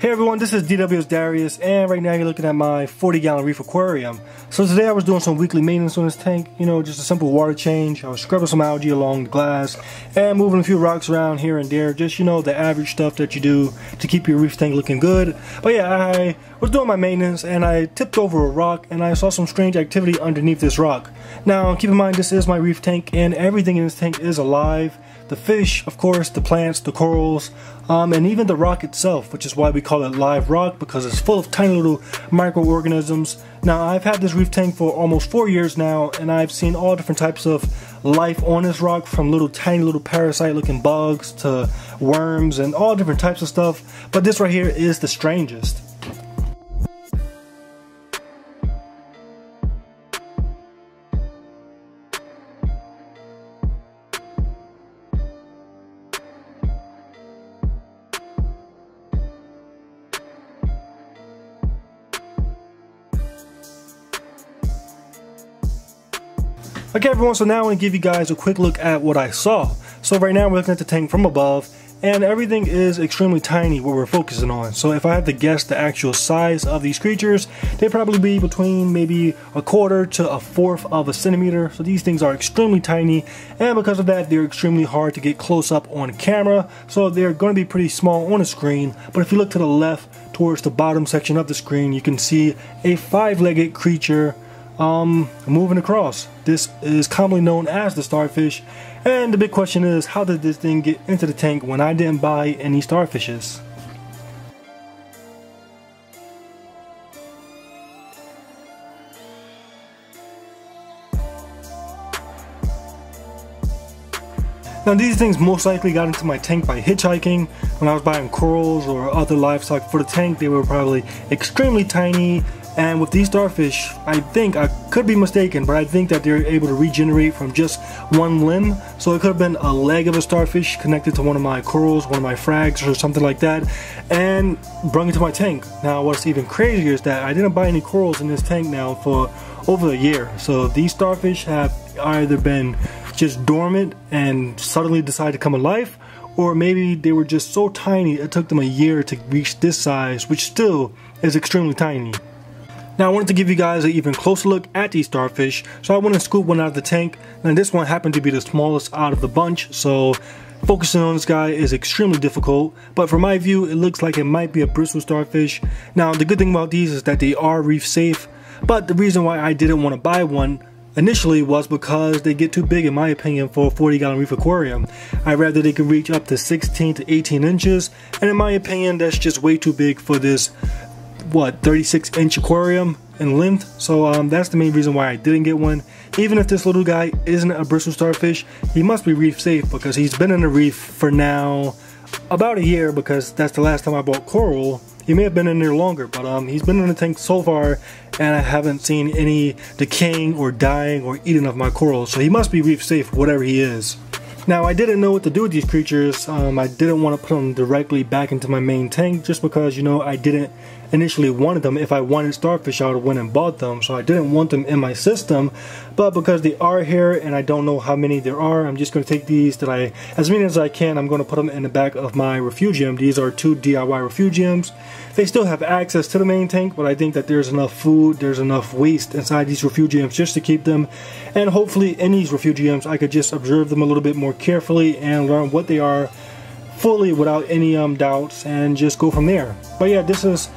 Hey everyone, this is DW's Darius, and right now you're looking at my 40-gallon Reef aquarium. So today I was doing some weekly maintenance on this tank, just a simple water change. I was scrubbing some algae along the glass and moving a few rocks around here and there, just the average stuff that you do to keep your reef tank looking good. But yeah, I was doing my maintenance and I tipped over a rock and I saw some strange activity underneath this rock. Now keep in mind, this is my reef tank and everything in this tank is alive. The fish, of course, the plants, the corals, and even the rock itself, which is why we call it live rock, because it's full of tiny little microorganisms. Now, I've had this reef tank for almost 4 years now, and I've seen all different types of life on this rock, from tiny little parasite looking bugs to worms and all different types of stuff. But this right here is the strangest. Okay everyone, so now I want to give you guys a quick look at what I saw. So right now we're looking at the tank from above, and everything is extremely tiny what we're focusing on. So if I had to guess the actual size of these creatures, they'd probably be between maybe 1/4 to 1/4 of a centimeter. So these things are extremely tiny, and because of that they're extremely hard to get close up on camera. So they're going to be pretty small on the screen, but if you look to the left towards the bottom section of the screen, you can see a 5-legged creature moving across. This is commonly known as the starfish, and the big question is, how did this thing get into the tank when I didn't buy any starfishes? Now these things most likely got into my tank by hitchhiking. When I was buying corals or other livestock for the tank, they were probably extremely tiny. And with these starfish, I think, I could be mistaken, but I think that they're able to regenerate from just one limb. So it could have been a leg of a starfish connected to one of my corals, one of my frags, or something like that, and brought it to my tank. Now what's even crazier is that I didn't buy any corals in this tank now for over a year. So these starfish have either been just dormant and suddenly decided to come alive, or maybe they were just so tiny it took them a year to reach this size, which still is extremely tiny. Now I wanted to give you guys an even closer look at these starfish, so I went and scooped one out of the tank, and this one happened to be the smallest out of the bunch, so focusing on this guy is extremely difficult. But from my view, it looks like it might be a bristle starfish. Now the good thing about these is that they are reef safe, but the reason why I didn't want to buy one initially was because they get too big in my opinion for a 40-gallon reef aquarium. I'd rather they could reach up to 16 to 18 inches, and in my opinion that's just way too big for this 36-inch aquarium in length. So that's the main reason why I didn't get one. Even if this little guy isn't a bristle starfish, he must be reef safe because he's been in the reef for now about a year, because that's the last time I bought coral. He may have been in there longer, but he's been in the tank so far and I haven't seen any decaying or dying or eating of my corals, so he must be reef safe whatever he is. Now I didn't know what to do with these creatures. I didn't want to put them directly back into my main tank just because I didn't initially wanted them. If I wanted starfish, I would have went and bought them, so I didn't want them in my system. But because they are here and I don't know how many there are, I'm just going to take these as many as I can. I'm going to put them in the back of my refugium. These are 2 DIY refugiums. They still have access to the main tank, but I think that there's enough food, there's enough waste inside these refugiums just to keep them. And hopefully in these refugiums I could just observe them a little bit more carefully and learn what they are fully without any doubts, and just go from there. But yeah, this is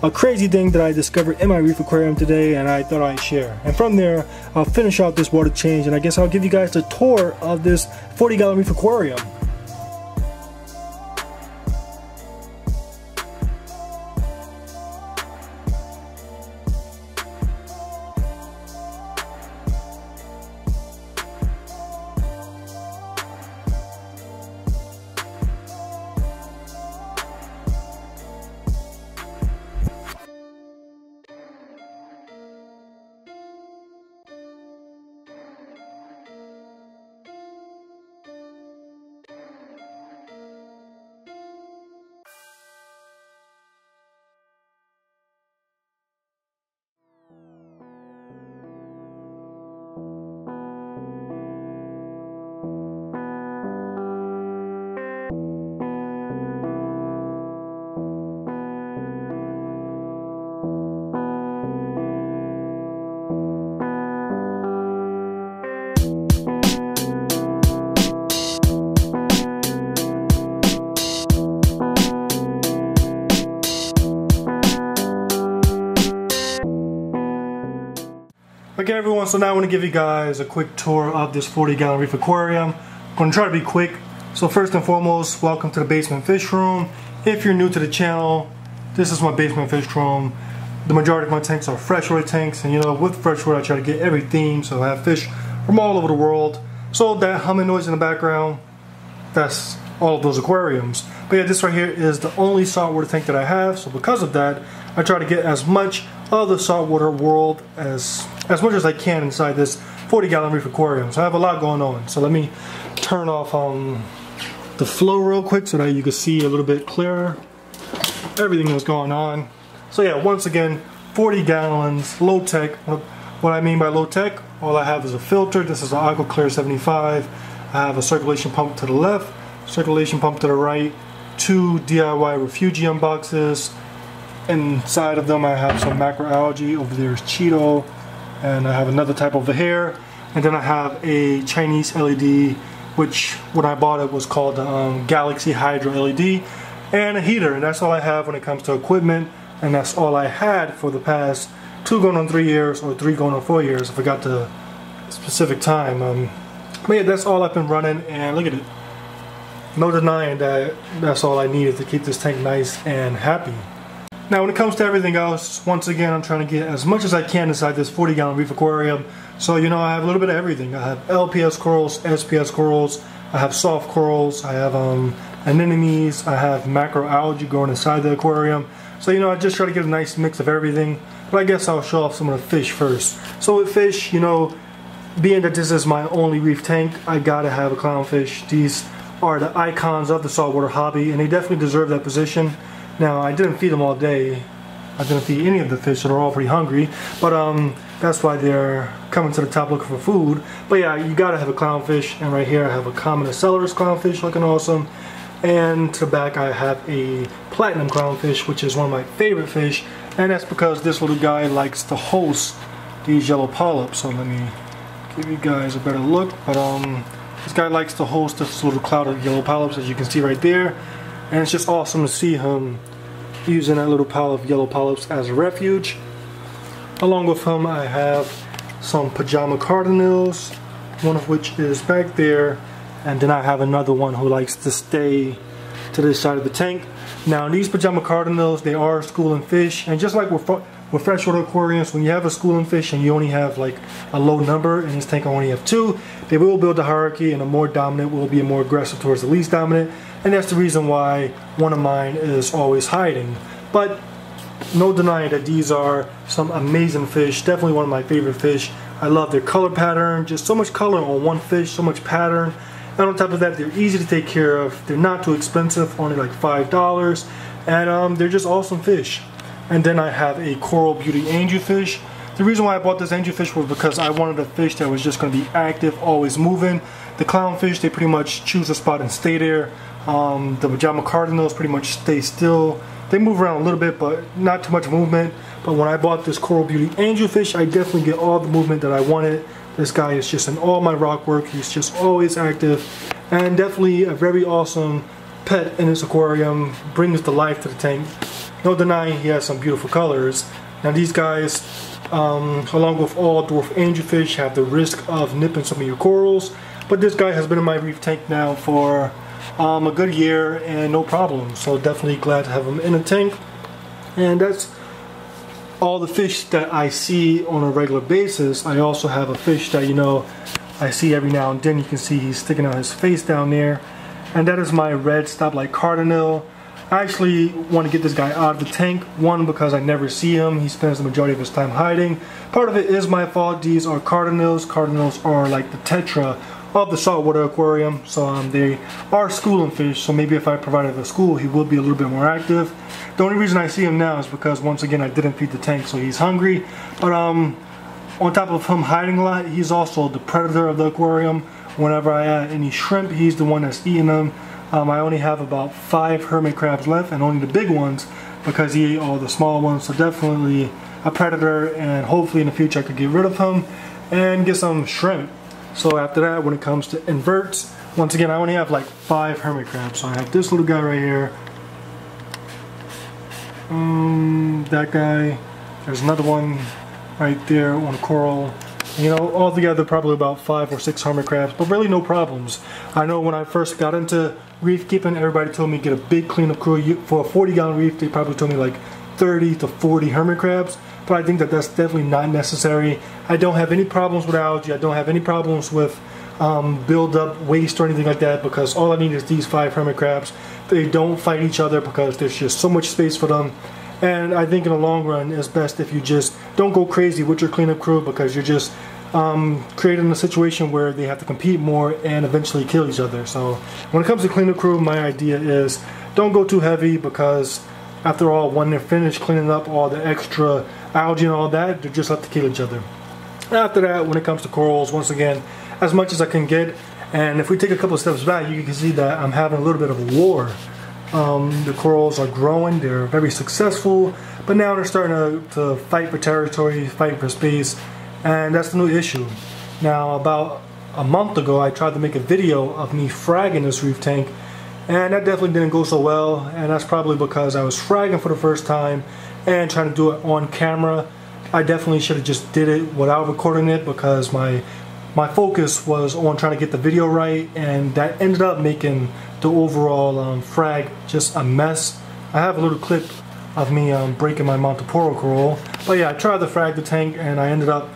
a crazy thing that I discovered in my reef aquarium today, and I thought I'd share. And from there, I'll finish out this water change, and I guess I'll give you guys a tour of this 40-gallon reef aquarium. Okay everyone, so now I want to give you guys a quick tour of this 40-gallon Reef aquarium. I'm going to try to be quick. So first and foremost, welcome to the basement fish room. If you're new to the channel, this is my basement fish room. The majority of my tanks are freshwater tanks, and you know, with freshwater I try to get every theme, so I have fish from all over the world. So that humming noise in the background, that's all of those aquariums. But yeah, this right here is the only saltwater tank that I have, so because of that, I try to get as much of the saltwater world as much as I can inside this 40-gallon Reef aquarium. So I have a lot going on. So let me turn off the flow real quick so that you can see a little bit clearer everything that's going on. So yeah, once again, 40 gallons, low tech. What I mean by low tech, all I have is a filter. This is an AquaClear 75. I have a circulation pump to the left, circulation pump to the right, 2 DIY refugium boxes. Inside of them I have some macroalgae. Over there is Cheeto, and I have another type over here, and then I have a Chinese LED, which when I bought it was called the Galaxy Hydro LED, and a heater. And that's all I have when it comes to equipment, and that's all I had for the past 2 going on 3 years, or 3 going on 4 years. I forgot the specific time. But yeah, that's all I've been running, and look at it. No denying that that's all I needed to keep this tank nice and happy. Now when it comes to everything else, once again I'm trying to get as much as I can inside this 40-gallon Reef aquarium. So you know, I have a little bit of everything. I have LPS corals, SPS corals, I have soft corals, I have anemones, I have macroalgae growing inside the aquarium. So you know, I just try to get a nice mix of everything. But I guess I'll show off some of the fish first. So with fish, you know, being that this is my only reef tank, I gotta have a clownfish. These are the icons of the saltwater hobby, and they definitely deserve that position. Now, I didn't feed them all day. I didn't feed any of the fish, so they're all pretty hungry. But that's why they're coming to the top looking for food. But yeah, you gotta have a clownfish. And right here I have a common Accelerus clownfish looking awesome. And to the back I have a platinum clownfish, which is one of my favorite fish. And that's because this little guy likes to host these yellow polyps. So let me give you guys a better look. But this guy likes to host this little cloud of yellow polyps, as you can see right there. And it's just awesome to see him using that little pile of yellow polyps as a refuge. Along with him I have some pajama cardinals, one of which is back there, and then I have another one who likes to stay to this side of the tank. Now these pajama cardinals, they are schooling fish, and just like with freshwater aquariums, when you have a schooling fish and you only have like a low number, and this tank only have 2, they will build a hierarchy, and the more dominant will be more aggressive towards the least dominant. And that's the reason why one of mine is always hiding. But no denying that these are some amazing fish. Definitely one of my favorite fish. I love their color pattern. Just so much color on one fish, so much pattern. And on top of that, they're easy to take care of. They're not too expensive, only like $5. And they're just awesome fish. And then I have a Coral Beauty angelfish. The reason why I bought this angelfish was because I wanted a fish that was just going to be active, always moving. The clownfish, they pretty much choose a spot and stay there. The pajama cardinals pretty much stay still. They move around a little bit, but not too much movement. But when I bought this Coral Beauty angelfish, I definitely get all the movement that I wanted. This guy is just in all my rock work. He's just always active, and definitely a very awesome pet in this aquarium. Brings the life to the tank. No denying he has some beautiful colors. Now these guys, along with all dwarf angelfish, have the risk of nipping some of your corals. But this guy has been in my reef tank now for a good year and no problem. So definitely glad to have him in a tank. And that's all the fish that I see on a regular basis. I also have a fish that, you know, I see every now and then. You can see he's sticking out his face down there. And that is my red stoplight cardinal. I actually want to get this guy out of the tank. One, because I never see him. He spends the majority of his time hiding. Part of it is my fault. These are cardinals. Cardinals are like the tetra of the saltwater aquarium. So they are schooling fish. So maybe if I provided a school, he will be a little bit more active. The only reason I see him now is because, once again, I didn't feed the tank, so he's hungry. But on top of him hiding a lot, he's also the predator of the aquarium. Whenever I add any shrimp, he's the one that's eating them. I only have about 5 hermit crabs left, and only the big ones, because he ate all the small ones. So definitely a predator, and hopefully in the future I could get rid of him and get some shrimp. So after that, when it comes to inverts, once again, I only have like 5 hermit crabs. So I have this little guy right here, that guy, there's another one right there on coral, You know, altogether probably about 5 or 6 hermit crabs, but really no problems. I know when I first got into reef keeping, everybody told me get a big cleanup crew. For a 40-gallon reef, they probably told me like 30 to 40 hermit crabs, but I think that that's definitely not necessary. I don't have any problems with algae. I don't have any problems with build up waste or anything like that, because all I need is these 5 hermit crabs. They don't fight each other because there's just so much space for them. And I think in the long run, it's best if you just don't go crazy with your cleanup crew, because you're just creating a situation where they have to compete more and eventually kill each other. So when it comes to cleanup crew, my idea is don't go too heavy, because after all, when they're finished cleaning up all the extra algae and all that, they're just left to kill each other. After that, when it comes to corals, once again, as much as I can get. And if we take a couple of steps back, you can see that I'm having a little bit of a war. The corals are growing, they're very successful, but now they're starting to fight for territory, fight for space, and that's the new issue. Now, about a month ago, I tried to make a video of me fragging this reef tank, and that definitely didn't go so well, and that's probably because I was fragging for the first time and trying to do it on camera. I definitely should have just did it without recording it, because my focus was on trying to get the video right, and that ended up making the overall frag just a mess. I have a little clip of me breaking my Montiporo coral, but yeah, I tried to frag the tank and I ended up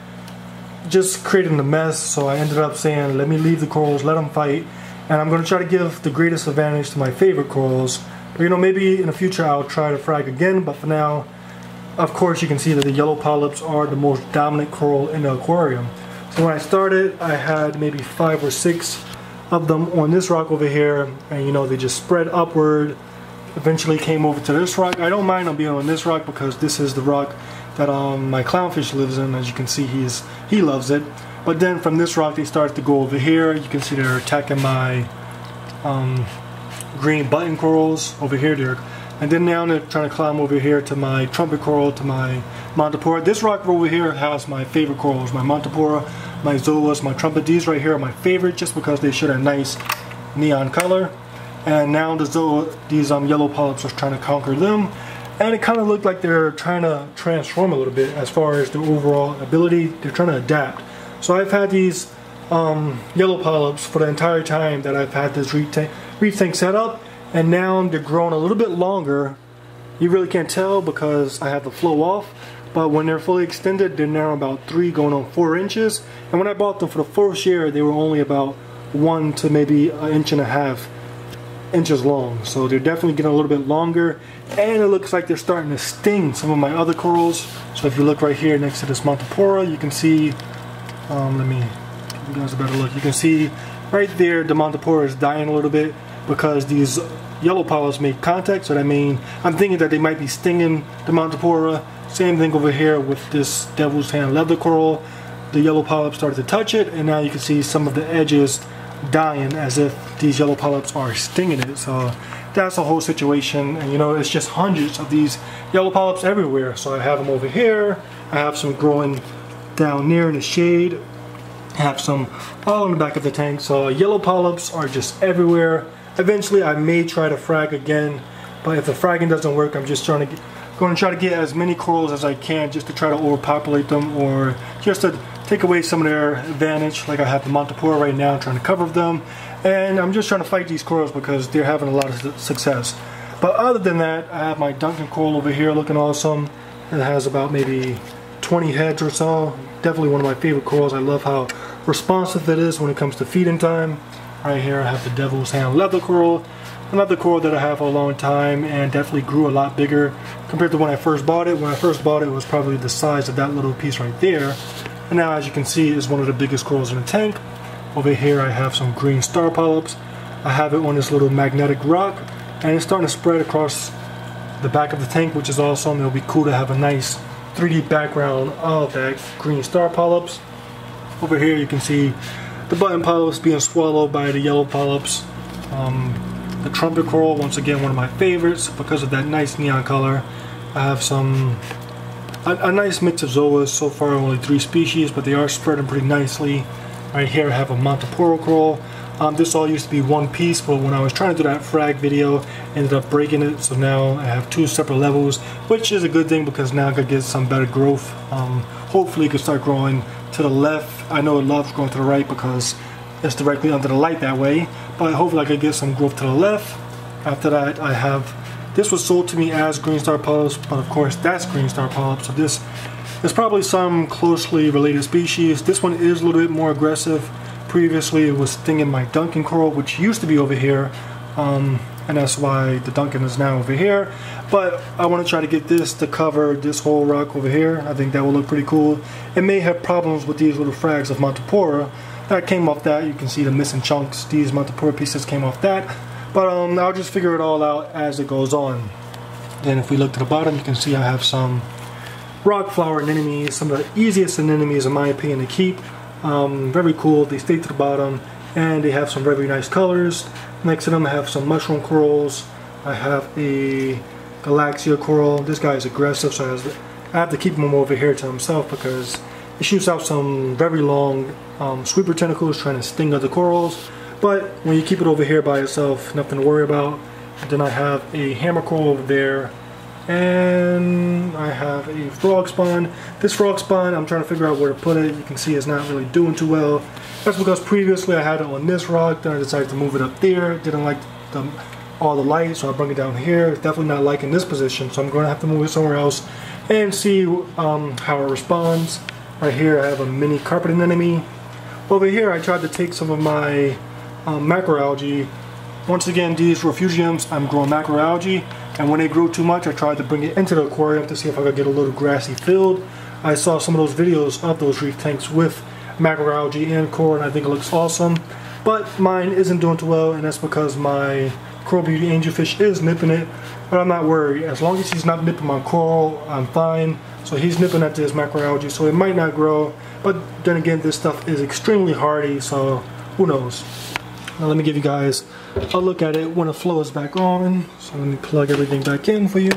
just creating a mess. So I ended up saying, let me leave the corals, let them fight, and I'm going to try to give the greatest advantage to my favorite corals. But, you know, maybe in the future I'll try to frag again, but for now, of course, you can see that the yellow polyps are the most dominant coral in the aquarium. So when I started, I had maybe 5 or 6 of them on this rock over here, and you know, they just spread upward, eventually came over to this rock. I don't mind them being on this rock, because this is the rock that my clownfish lives in. As you can see, he loves it. But then from this rock they started to go over here. You can see they're attacking my green button corals over here there. And then now they're trying to climb over here to my trumpet coral, to my Montipora. This rock over here has my favorite corals, my Montipora, my Zoas, my trumpet. These right here are my favorite, just because they show a nice neon color. And now these yellow polyps are trying to conquer them. And it kind of looked like they're trying to transform a little bit as far as their overall ability. They're trying to adapt. So I've had these yellow polyps for the entire time that I've had this reef tank set up. And now they're growing a little bit longer. You really can't tell because I have the flow off, but when they're fully extended, they're now about 3 going on 4 inches. And when I bought them for the first year, they were only about 1 to maybe 1.5 inches long. So they're definitely getting a little bit longer, and it looks like they're starting to sting some of my other corals. So if you look right here next to this Montipora, you can see, let me give you guys a better look. You can see right there the Montipora is dying a little bit, because these yellow polyps make contact. So that means I'm thinking that they might be stinging the Montipora. Same thing over here with this devil's hand leather coral. The yellow polyps started to touch it, and now you can see some of the edges dying as if these yellow polyps are stinging it. So that's the whole situation. And you know, it's just hundreds of these yellow polyps everywhere. So I have them over here. I have some growing down near in the shade. I have some all in the back of the tank. So yellow polyps are just everywhere. Eventually I may try to frag again, but if the fragging doesn't work, I'm just going to try to get as many corals as I can, just to try to overpopulate them, or just to take away some of their advantage. Like I have the Montipora right now, trying to cover them, and I'm just trying to fight these corals because they're having a lot of success. But other than that, I have my Duncan coral over here looking awesome. It has about maybe 20 heads or so. Definitely one of my favorite corals. I love how responsive it is when it comes to feeding time. Right here I have the devil's hand leather coral, another coral that I have for a long time, and definitely grew a lot bigger compared to when I first bought it. When I first bought it, it was probably the size of that little piece right there. And now, as you can see, is one of the biggest corals in the tank. Over here I have some green star polyps. I have it on this little magnetic rock, and it's starting to spread across the back of the tank, which is awesome. It'll be cool to have a nice 3D background of that green star polyps. Over here you can see the button polyps being swallowed by the yellow polyps. The trumpet coral, once again, one of my favorites because of that nice neon color. I have a nice mix of zoas. So far only 3 species, but they are spreading pretty nicely. Right here I have a Montiporo coral. This all used to be one piece, but when I was trying to do that frag video, I ended up breaking it. So now I have 2 separate levels, which is a good thing because now I could get some better growth. Hopefully it could start growing to the left. I know it loves growing to the right because it's directly under the light that way, but hopefully I could get some growth to the left. After that, I have, this was sold to me as green star polyps, but of course that's green star polyps, so this is probably some closely related species. This one is a little bit more aggressive. Previously it was stinging my Duncan coral, which used to be over here, and that's why the Duncan is now over here. But I want to try to get this to cover this whole rock over here. I think that will look pretty cool. It may have problems with these little frags of Montipora that came off that. You can see the missing chunks. These Montipora pieces came off that. But I'll just figure it all out as it goes on. Then if we look to the bottom, you can see I have some rock flower anemones, some of the easiest anemones in my opinion to keep. Very cool. They stay to the bottom and they have some very nice colors. Next to them I have some mushroom corals. I have a Galaxia coral. This guy is aggressive, so I have to keep him over here to himself because he shoots out some very long sweeper tentacles trying to sting other corals. But when you keep it over here by itself, nothing to worry about. And then I have a hammer coral over there, and I have a frog spawn. This frog spawn, I'm trying to figure out where to put it. You can see it's not really doing too well. That's because previously I had it on this rock, then I decided to move it up there. Didn't like all the light, so I bring it down here. It's definitely not liking this position, so I'm going to have to move it somewhere else and see how it responds. Right here I have a mini carpet anemone. Over here I tried to take some of my macroalgae. Once again, these refugiums, I'm growing macroalgae, and when they grew too much I tried to bring it into the aquarium to see if I could get a little grassy field. I saw some of those videos of those reef tanks with macroalgae and coral, and I think it looks awesome. But mine isn't doing too well, and that's because my Coral Beauty angelfish is nipping it. But I'm not worried. As long as he's not nipping my coral, I'm fine. So he's nipping at this macroalgae, so it might not grow. But then again, this stuff is extremely hardy, so who knows. Now let me give you guys a look at it when the flow is back on. So let me plug everything back in for you.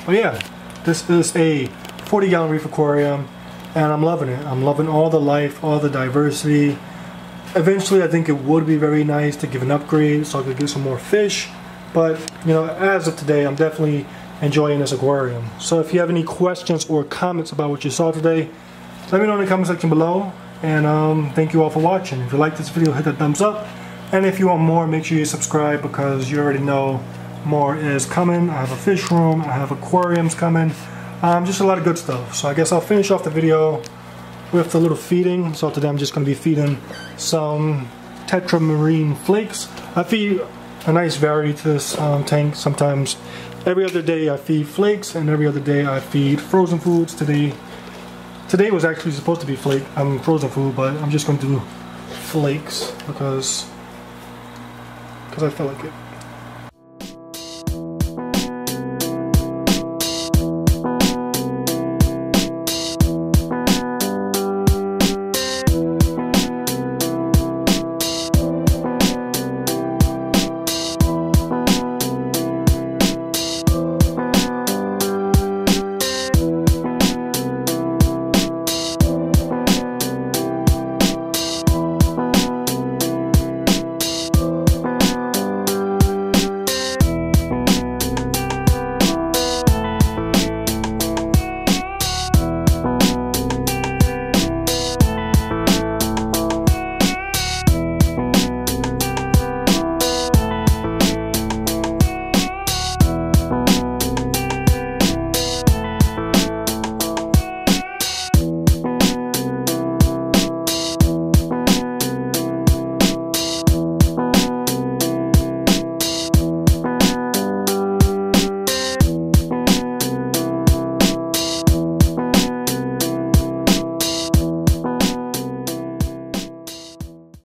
Oh yeah, this is a 40-gallon reef aquarium, and I'm loving it. I'm loving all the life, all the diversity. Eventually I think it would be very nice to give an upgrade so I could get some more fish, but you know, as of today I'm definitely enjoying this aquarium. So if you have any questions or comments about what you saw today, let me know in the comment section below, and thank you all for watching. If you like this video, hit that thumbs up, and if you want more, make sure you subscribe because you already know more is coming. I have a fish room, I have aquariums coming, just a lot of good stuff. So I guess I'll finish off the video with a little feeding. So today I'm just going to be feeding some tetramarine flakes. I feed a nice variety to this tank. Sometimes every other day I feed flakes, and every other day I feed frozen foods. Today was actually supposed to be frozen food, but I'm just going to do flakes because I felt like it.